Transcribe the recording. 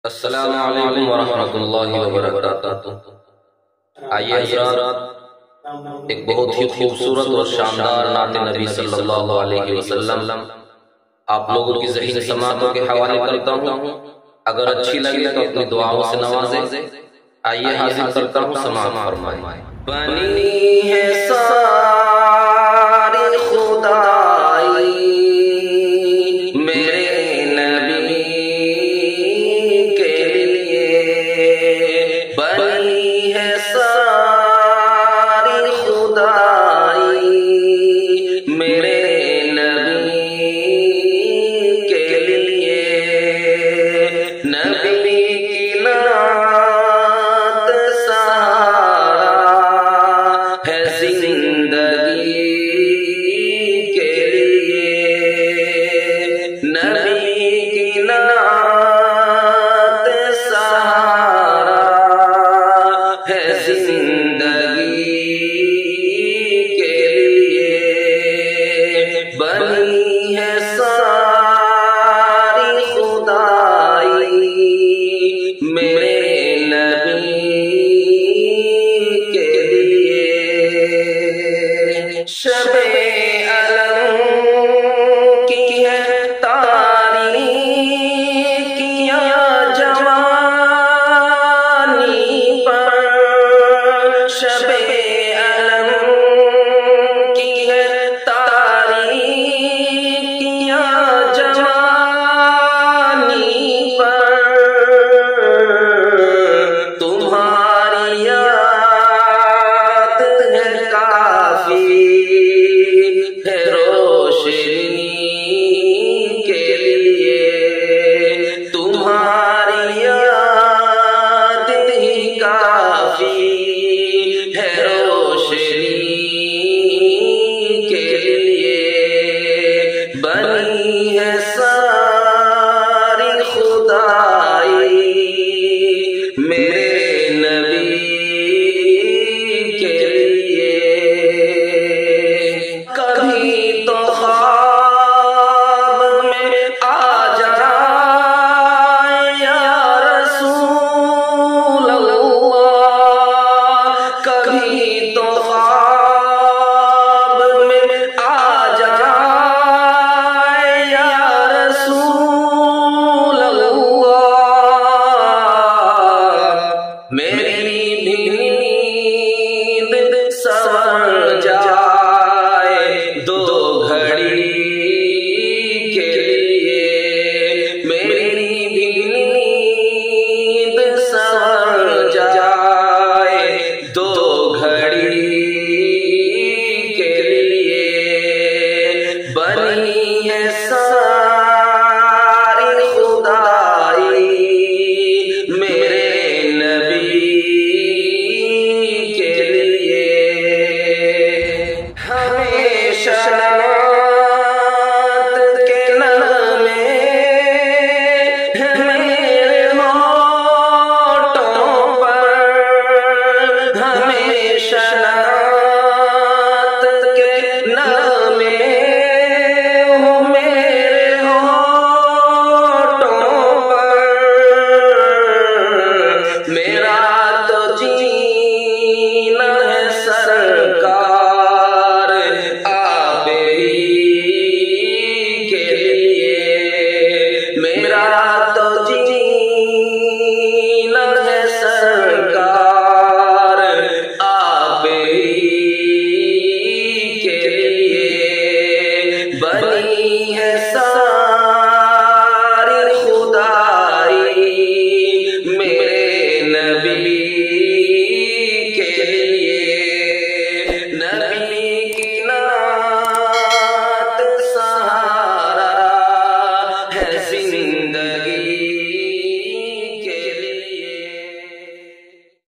السلام علیکم ورحمۃ اللہ وبرکاتہ۔ آئیے حضرات، ایک بہت ہی خوبصورت اور شاندار نعت نبی صلی اللہ علیہ وسلم آپ لوگوں کی ذہین سماعتوں کے حوالے کرتا ہوں۔ اگر اچھی لگے تو اپنی دعاؤں سے نوازیں۔ آئیے حاضر کرتا ہوں، سماعت فرمائیں۔ بنی ہے ساری خدائی میرے نبی کے لیے، بنی ہے ساری خدائی میرے نبی کے لیے، نبی کی نعت سہارا ہے زندگی کے لیے، نبی کی نعت سہارا ہے زندگی کے لیے، بنی ہے ساری خدائی میرے نبی کے لیے۔ شب علم کی ہے تاریکیاں جوانی پر، شب علم کی ہے تاریکیاں جوانی پر، تمہاری یاد ہے کافی ہے روشنی کے لیے، تمہاری یاد ہی کافی ہے روشنی کے لیے، بنی ہے ساری خدائی میرے نبی کے لیے۔ کبھی تو خواب میں آ جائے یا رسول اللہ، کبھی تو خواب میں آ جائے یا رسول اللہ، میری بھی نیند سور